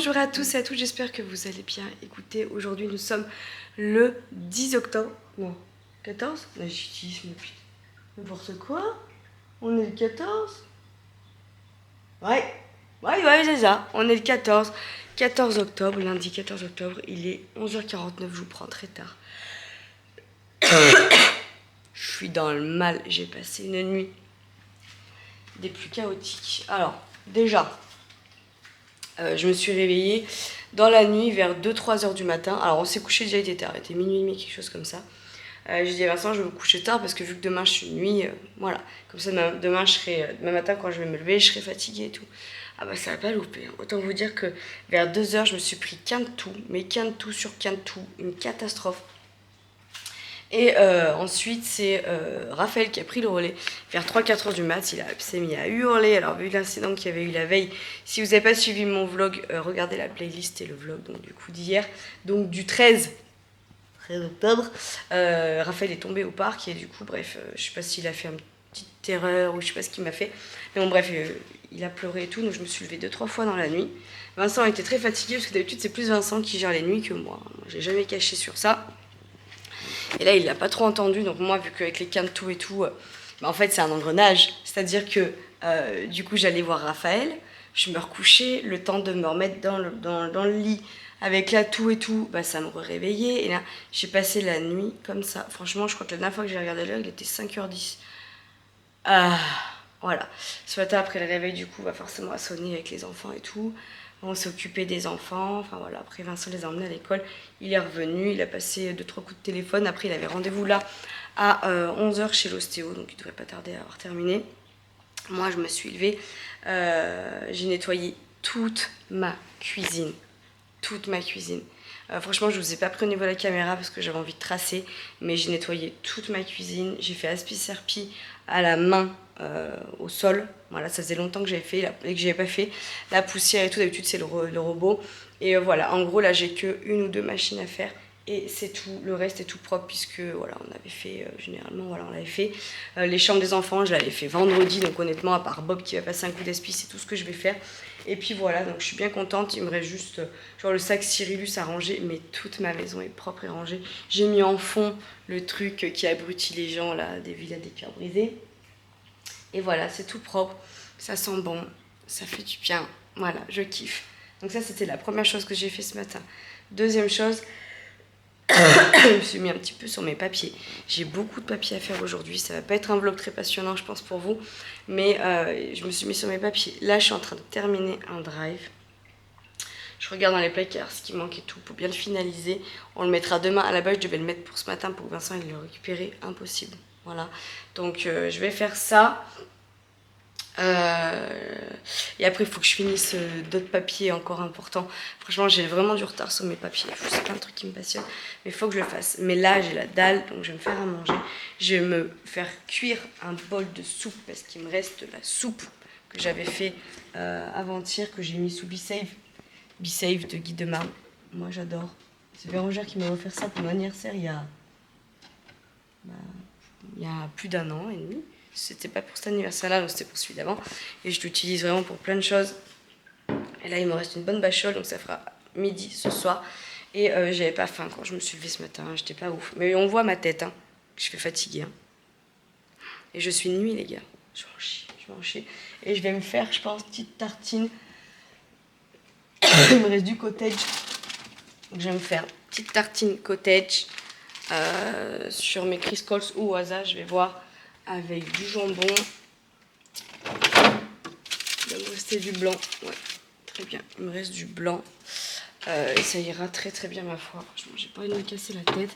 Bonjour à tous et à toutes, j'espère que vous allez bien. Écoutez, aujourd'hui nous sommes le 10 octobre. Non, 14 non, j'ai dit, n'importe quoi. On est le 14. Ouais, c'est ça. On est le 14. 14 octobre, lundi 14 octobre. Il est 11h49, je vous prends très tard. Je suis dans le mal, j'ai passé une nuit des plus chaotiques. Alors, déjà, je me suis réveillée dans la nuit vers 2-3 heures du matin. Alors on s'est couché déjà, il était tard, il était minuit et demi, quelque chose comme ça. J'ai dit à Vincent, je vais me coucher tard parce que vu que demain je suis nuit, voilà. Comme ça demain, demain matin quand je vais me lever, je serai fatiguée et tout. Ah bah ça va pas louper. Autant vous dire que vers 2 heures, je me suis pris tout, mais tout sur tout, une catastrophe. Et ensuite, c'est Raphaël qui a pris le relais. Vers 3-4 heures du mat, il s'est mis à hurler. Alors, vu l'incident qu'il y avait eu la veille, si vous n'avez pas suivi mon vlog, regardez la playlist et le vlog donc, du coup d'hier. Donc, du 13 octobre, Raphaël est tombé au parc. Et du coup, bref, je sais pas s'il a fait une petite erreur ou je sais pas ce qu'il m'a fait. Mais bon, bref, il a pleuré et tout. Donc, je me suis levée 2-3 fois dans la nuit. Vincent était très fatigué parce que d'habitude, c'est plus Vincent qui gère les nuits que moi. J'ai jamais caché sur ça. Et là, il l'a pas trop entendu. Donc moi, vu qu'avec les tout et tout, bah, en fait, c'est un engrenage. C'est-à-dire que du coup, j'allais voir Raphaël. Je me recouchais. Le temps de me remettre dans le lit avec la toux et tout, bah, ça me réveillait. Et là, j'ai passé la nuit comme ça. Franchement, je crois que la dernière fois que j'ai regardé l'heure, il était 5h10. Voilà. Ce matin, après le réveil, du coup, va forcément sonner avec les enfants et tout. On s'est occupé des enfants. Enfin voilà, après Vincent les a emmenés à l'école. Il est revenu, il a passé 2-3 coups de téléphone. Après, il avait rendez-vous là à 11h chez l'ostéo, donc il devrait pas tarder à avoir terminé. Moi, je me suis levée. J'ai nettoyé toute ma cuisine. Toute ma cuisine. Franchement, je ne vous ai pas pris au niveau de la caméra parce que j'avais envie de tracer, mais j'ai nettoyé toute ma cuisine. J'ai fait aspi-serpi à la main au sol. Voilà, ça faisait longtemps que j'avais fait et que j'avais pas fait. La poussière et tout, d'habitude c'est le robot. Et voilà, en gros là j'ai que 1 ou 2 machines à faire. Et c'est tout, le reste est tout propre puisque voilà, on avait fait, généralement voilà, on l'avait fait. Les chambres des enfants, je l'avais fait vendredi, donc honnêtement, à part Bob qui va passer un coup d'aspi, c'est tout ce que je vais faire. Et puis voilà, donc je suis bien contente, il me reste juste genre le sac Cyrillus à ranger, mais toute ma maison est propre et rangée. J'ai mis en fond le truc qui abrutit les gens là, des villas des cœurs brisés. Et voilà, c'est tout propre, ça sent bon, ça fait du bien, voilà, je kiffe. Donc ça c'était la première chose que j'ai fait ce matin. Deuxième chose, je me suis mis un petit peu sur mes papiers. J'ai beaucoup de papiers à faire aujourd'hui. Ça va pas être un vlog très passionnant, je pense, pour vous. Mais je me suis mis sur mes papiers. Là, je suis en train de terminer un drive. Je regarde dans les placards ce qui manque et tout pour bien le finaliser. On le mettra demain. À la base, je devais le mettre pour ce matin pour que Vincent il le récupère. Impossible. Voilà. Donc, je vais faire ça. Et après il faut que je finisse d'autres papiers encore importants. Franchement j'ai vraiment du retard sur mes papiers. C'est plein de trucs qui me passionnent, mais il faut que je le fasse. Mais là j'ai la dalle, donc je vais me faire à manger. Je vais me faire cuire un bol de soupe parce qu'il me reste de la soupe que j'avais fait avant-hier, que j'ai mis sous B-Save de Guy de Marne. Moi j'adore. C'est Bérangère qui m'a offert ça pour mon anniversaire il y a plus d'1 an et demi. C'était pas pour cet anniversaire-là, donc c'était pour celui d'avant. Et je l'utilise vraiment pour plein de choses. Et là, il me reste une bonne bachole, donc ça fera midi ce soir. Et j'avais pas faim quand je me suis levée ce matin, j'étais pas ouf. Mais on voit ma tête, hein. Je suis fatiguée. Hein. Et je suis de nuit, les gars. Je vais en chier. Et je vais me faire, je pense, petite tartine. Il me reste du cottage. Donc je vais me faire petite tartine cottage sur mes Chris Coles ou au hasard, je vais voir. Avec du jambon. Il va me rester du blanc. Ouais, très bien. Il me reste du blanc. Et ça ira très très bien ma foi. Franchement, j'ai pas envie de me casser la tête.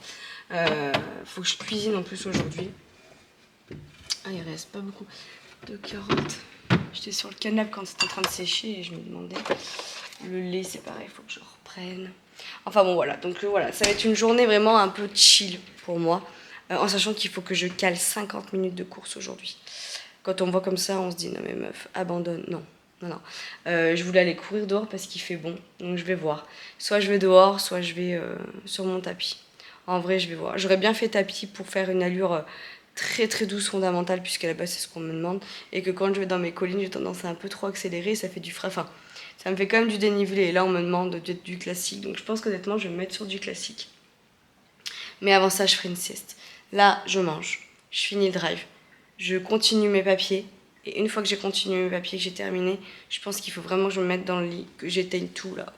Faut que je cuisine en plus aujourd'hui. Ah, il reste pas beaucoup de carottes. J'étais sur le canapé quand c'était en train de sécher et je me demandais. Le lait, c'est pareil, il faut que je reprenne. Enfin bon, voilà. Donc voilà, ça va être une journée vraiment un peu chill pour moi. En sachant qu'il faut que je cale 50 minutes de course aujourd'hui. Quand on voit comme ça, on se dit non mais meuf, abandonne. Non. Je voulais aller courir dehors parce qu'il fait bon, donc je vais voir. Soit je vais dehors, soit je vais sur mon tapis. En vrai, je vais voir. J'aurais bien fait tapis pour faire une allure très très douce fondamentale, puisqu'à la base c'est ce qu'on me demande, et que quand je vais dans mes collines j'ai tendance à un peu trop accélérer, ça fait du frein, enfin ça me fait quand même du dénivelé, et là on me demande du classique, donc je pense qu'honnêtement je vais me mettre sur du classique. Mais avant ça je ferai une sieste. Là je mange, je finis le drive, je continue mes papiers, et une fois que j'ai continué mes papiers, que j'ai terminé, je pense qu'il faut vraiment que je me mette dans le lit, que j'éteigne tout là,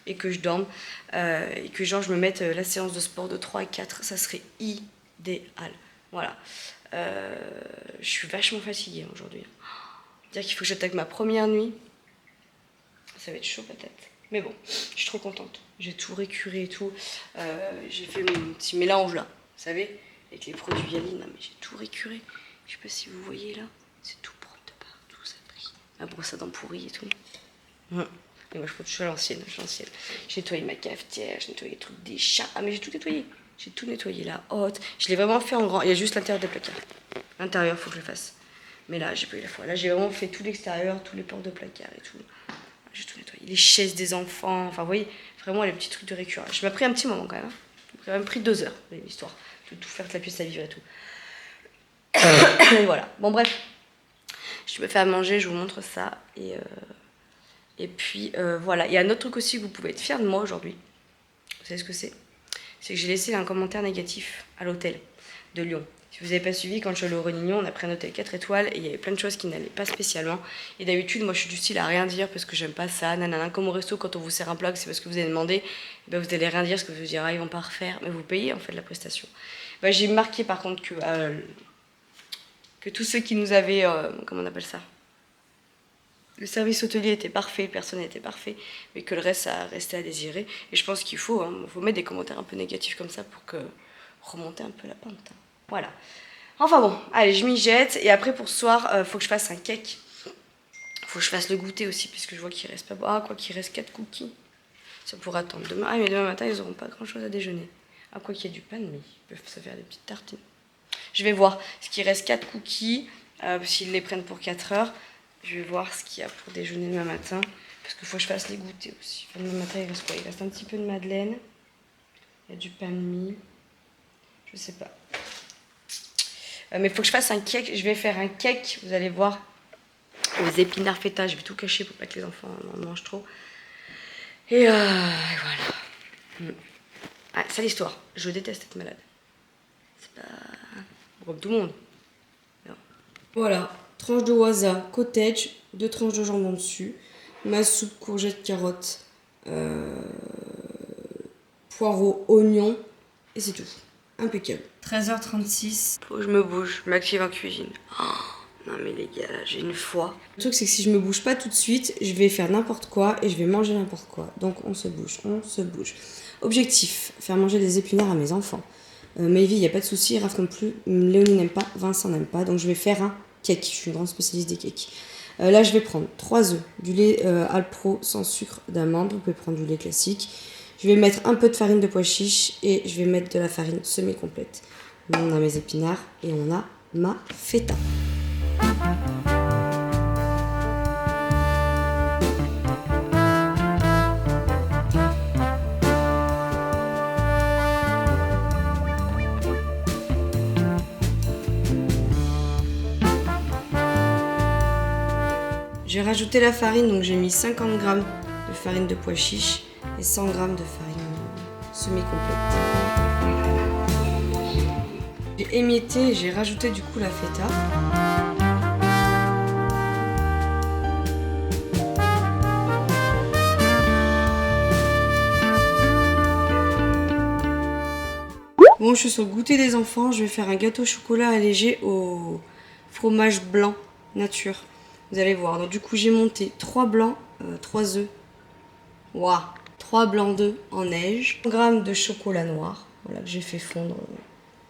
et que je dorme, et que genre je me mette la séance de sport de 3 à 4, ça serait idéal. Voilà. Je suis vachement fatiguée aujourd'hui. Dire qu'il faut que j'attaque ma première nuit, ça va être chaud peut-être. Mais bon, je suis trop contente. J'ai tout récuré et tout. J'ai fait mon petit mélange là, vous savez, avec les produits Yaline. Non mais j'ai tout récuré. Je sais pas si vous voyez là, c'est tout propre de partout, ça brille. La brosse à dents pourrie et tout. Et moi je suis à l'ancienne, J'ai nettoyé ma cafetière, j'ai nettoyé les trucs des chats. Ah mais j'ai tout nettoyé. J'ai tout nettoyé, la hotte. Je l'ai vraiment fait en grand. Il y a juste l'intérieur des placards. L'intérieur, faut que je le fasse. Mais là, j'ai pas eu la foi. Là, j'ai vraiment fait tout l'extérieur, tous les portes de placard et tout. J'ai tout nettoyé. Les chaises des enfants. Enfin, vous voyez, vraiment les petits trucs de récurrence. Je m'ai pris un petit moment quand même. J'ai quand même pris 2 heures, l'histoire. De tout faire, de la pièce à vivre et tout. Et voilà. Bon, bref. Je me fais à manger, je vous montre ça. Et puis, voilà. Il y a un autre truc aussi que vous pouvez être fiers de moi aujourd'hui. Vous savez ce que c'est? C'est que j'ai laissé un commentaire négatif à l'hôtel de Lyon. Si vous n'avez pas suivi, quand je suis allée au Réunion, on a pris un hôtel 4 étoiles et il y avait plein de choses qui n'allaient pas spécialement. Et d'habitude, moi je suis du style à rien dire parce que j'aime pas ça, nanana. Comme au resto, quand on vous sert un plat, c'est parce que vous avez demandé, ben vous allez rien dire parce que vous vous direz, ah, ils vont pas refaire, mais vous payez en fait la prestation. Ben, j'ai marqué par contre que tous ceux qui nous avaient, comment on appelle ça, le service hôtelier était parfait, le personnel était parfait, mais que le reste, ça restait à désirer. Et je pense qu'il faut, faut mettre des commentaires un peu négatifs comme ça pour que remonter un peu la pente. Voilà. Enfin bon, allez, je m'y jette. Et après, pour ce soir, faut que je fasse un cake. Faut que je fasse le goûter aussi, puisque je vois qu'il reste pas... Ah, quoi qu'il reste 4 cookies. Ça pourra attendre demain. Ah, mais demain matin, ils n'auront pas grand-chose à déjeuner. Ah, quoi qu'il y ait du pain, mais ils peuvent se faire des petites tartines. Je vais voir. Ce qui reste 4 cookies, s'ils les prennent pour 4 heures. Je vais voir ce qu'il y a pour déjeuner demain matin. Parce qu'il faut que je fasse les goûters aussi. Enfin, demain matin, il reste quoi? Il reste un petit peu de madeleine. Il y a du pain de mie. Je sais pas. Mais il faut que je fasse un cake. Je vais faire un cake, vous allez voir, aux épinards feta. Je vais tout cacher pour pas que les enfants en mangent trop. Et voilà. Ah, c'est l'histoire. Je déteste être malade. C'est pas... comme tout le monde. Non. Voilà. Tranche de wasabi, cottage, 2 tranches de jambon dessus, ma soupe, courgette, carotte, poireaux, oignons, et c'est tout. Impeccable. 13h36. Faut que je me bouge, je m'active en cuisine. Oh, non mais les gars, là, j'ai une foi. Le truc c'est que si je me bouge pas tout de suite, je vais faire n'importe quoi et je vais manger n'importe quoi. Donc on se bouge, on se bouge. Objectif, faire manger des épinards à mes enfants. Maëvy, il n'y a pas de souci, Raph non plus, Léonie n'aime pas, Vincent n'aime pas, donc je vais faire un cake. Je suis une grande spécialiste des cakes. Là, je vais prendre 3 œufs, du lait Alpro sans sucre d'amande. Vous pouvez prendre du lait classique. Je vais mettre un peu de farine de pois chiche et je vais mettre de la farine semi-complète. On a mes épinards et on a ma feta. J'ai rajouté la farine, donc j'ai mis 50 g de farine de pois chiche et 100 g de farine semi-complète. J'ai émietté et j'ai rajouté du coup la feta. Bon, je suis sur le goûter des enfants, je vais faire un gâteau au chocolat allégé au fromage blanc nature. Vous allez voir, donc du coup j'ai monté 3 blancs, 3 œufs, waouh, 3 blancs d'œufs en neige, 100 g de chocolat noir, voilà, que j'ai fait fondre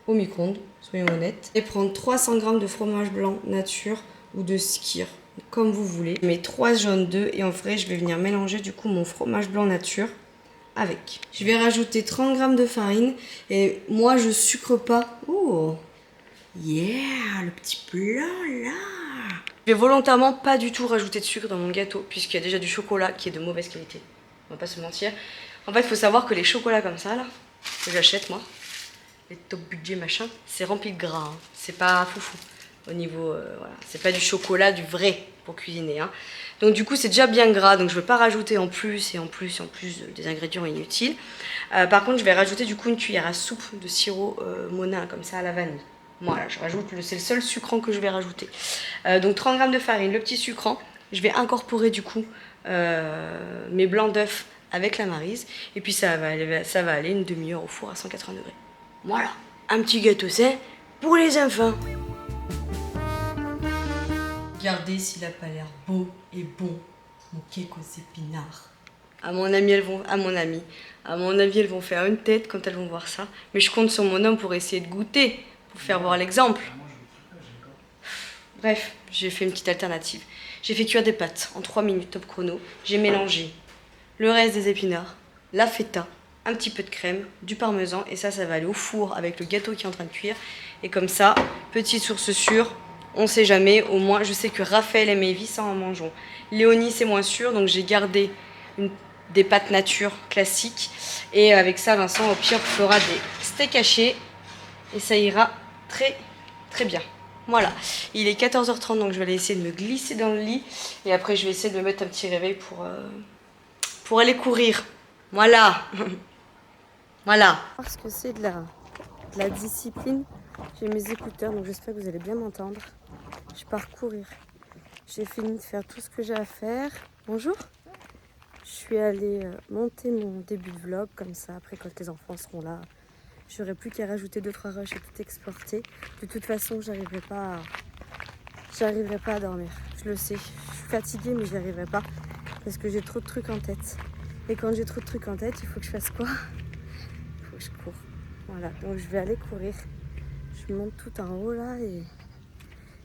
au micro-ondes, soyons honnêtes. Et prendre 300 g de fromage blanc nature ou de skyr, comme vous voulez. Je mets 3 jaunes d'œufs et en vrai je vais venir mélanger du coup mon fromage blanc nature avec. Je vais rajouter 30 g de farine et moi je sucre pas. Oh, yeah, le petit blanc là. Je vais volontairement pas du tout rajouter de sucre dans mon gâteau puisqu'il y a déjà du chocolat qui est de mauvaise qualité. On va pas se mentir. En fait, il faut savoir que les chocolats comme ça là, que j'achète moi, les top budget machin, c'est rempli de gras, hein. C'est pas foufou au niveau, voilà, c'est pas du chocolat, du vrai pour cuisiner, hein. Donc du coup c'est déjà bien gras, donc je veux pas rajouter en plus des ingrédients inutiles. Par contre je vais rajouter du coup une cuillère à soupe de sirop Monin comme ça à la vanille. Voilà, je rajoute, c'est le seul sucrant que je vais rajouter. Donc 30 g de farine, le petit sucrant. Je vais incorporer du coup mes blancs d'œufs avec la maryse. Et puis ça va aller une demi-heure au four à 180 degrés. Voilà, un petit gâteau sain pour les enfants. Regardez s'il n'a pas l'air beau et bon, mon cake aux épinards. À mon avis, elles vont faire une tête quand elles vont voir ça. Mais je compte sur mon homme pour essayer de goûter, pour faire voir l'exemple. Bref, j'ai fait une petite alternative. J'ai fait cuire des pâtes en 3 minutes top chrono. J'ai mélangé le reste des épinards, la feta, un petit peu de crème, du parmesan. Et ça va aller au four avec le gâteau qui est en train de cuire. Et comme ça, petite source sûre, on sait jamais. Au moins, je sais que Raphaël et Maëvi, ça en mangeons. Léonie, c'est moins sûr. Donc j'ai gardé des pâtes nature classiques. Et avec ça, Vincent, au pire, fera des steaks hachés. Et ça ira très, très bien. Voilà, il est 14h30, donc je vais aller essayer de me glisser dans le lit. Et après, je vais essayer de me mettre un petit réveil pour aller courir. Voilà. Voilà. Parce que c'est de la discipline. J'ai mes écouteurs, donc j'espère que vous allez bien m'entendre. Je pars courir. J'ai fini de faire tout ce que j'ai à faire. Bonjour. Je suis allée monter mon début de vlog, comme ça, après quand les enfants seront là. J'aurais plus qu'à rajouter 2-3 rushs et tout exporter. De toute façon, j'arriverai pas à dormir. Je le sais. Je suis fatiguée, mais j'y arriverai pas parce que j'ai trop de trucs en tête. Et quand j'ai trop de trucs en tête, il faut que je fasse quoi? Il faut que je cours. Voilà. Donc je vais aller courir. Je monte tout en haut là et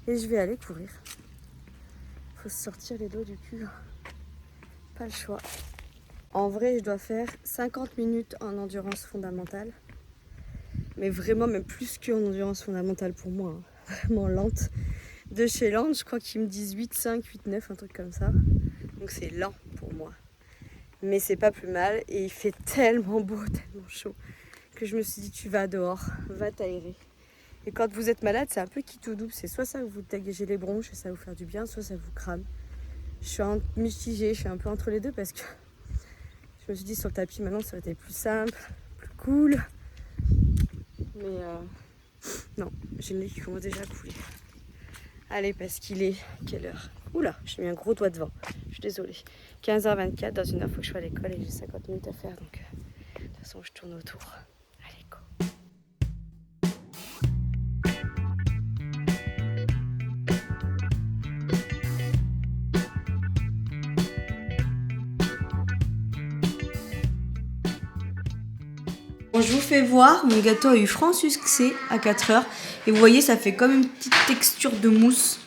je vais aller courir. Il faut se sortir les doigts du cul. Pas le choix. En vrai, je dois faire 50 minutes en endurance fondamentale. Mais vraiment, même plus qu'en endurance fondamentale pour moi, hein. Vraiment lente. De chez Lente, je crois qu'ils me disent 8,5, 8,9, un truc comme ça. Donc c'est lent pour moi. Mais c'est pas plus mal. Et il fait tellement beau, tellement chaud, que je me suis dit, tu vas dehors, va t'aérer. Et quand vous êtes malade, c'est un peu quitte ou double. C'est soit ça vous dégagez les bronches et ça va vous faire du bien, soit ça vous crame. Je suis mitigée, je suis un peu entre les deux parce que je me suis dit, sur le tapis, maintenant, ça aurait été plus simple, plus cool. Mais non, j'ai le nez qui commence déjà à couler. Allez, parce qu'il est... Quelle heure? Oula, j'ai mis un gros doigt devant. Je suis désolée. 15h24, dans une heure, il faut que je sois à l'école et j'ai 50 minutes à faire. Donc, de toute façon, je tourne autour. Allez, go. Bon, je vous fais voir, mon gâteau a eu franc succès à 4h. Et vous voyez, ça fait comme une petite texture de mousse.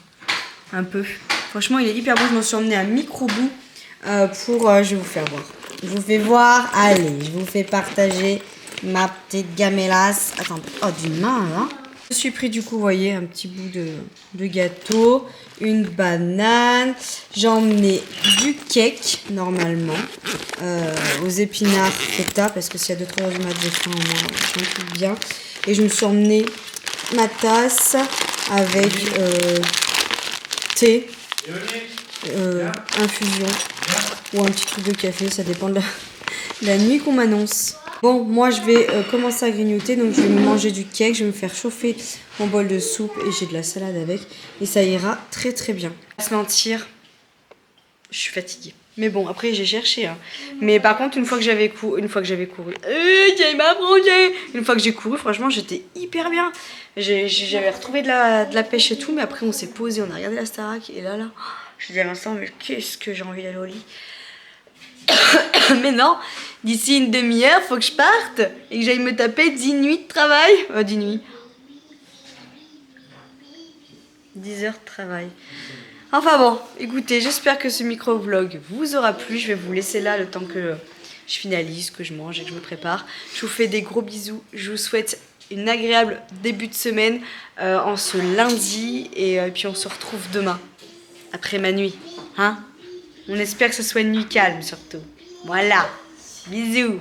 Un peu. Franchement, il est hyper beau. Je m'en suis emmenée un micro-bout je vais vous faire voir. Je vous fais voir. Allez, je vous fais partager ma petite gamélasse. Attendez. Oh, d'une main, là. Je suis pris, du coup, vous voyez, un petit bout de gâteau. Une banane. J'ai emmené du cake, normalement. Aux épinards feta. Parce que s'il y a 2-3 heures du mat, j'ai faim au moins. Je m'en fous bien. Et je me suis emmené ma tasse avec thé, infusion ou un petit truc de café, ça dépend de la nuit qu'on m'annonce. Bon, moi je vais commencer à grignoter, donc je vais me manger du cake, je vais me faire chauffer mon bol de soupe et j'ai de la salade avec et ça ira très très bien. Pas se mentir, je suis fatiguée. Mais bon, après j'ai cherché, hein. Mais par contre, une fois que j'avais couru, une fois que j'ai couru, franchement, j'étais hyper bien. J'avais retrouvé de la pêche et tout, mais après on s'est posé, on a regardé la Starac et là, je dis à Vincent, mais qu'est-ce que j'ai envie d'aller au lit. Mais non, d'ici une demi-heure, faut que je parte et que j'aille me taper 10 nuits de travail. 10 nuits. 10 heures de travail. Enfin bon, écoutez, j'espère que ce micro-vlog vous aura plu. Je vais vous laisser là le temps que je finalise, que je mange et que je me prépare. Je vous fais des gros bisous. Je vous souhaite une agréable début de semaine en ce lundi. Et puis on se retrouve demain, après ma nuit. Hein? On espère que ce soit une nuit calme surtout. Voilà, bisous.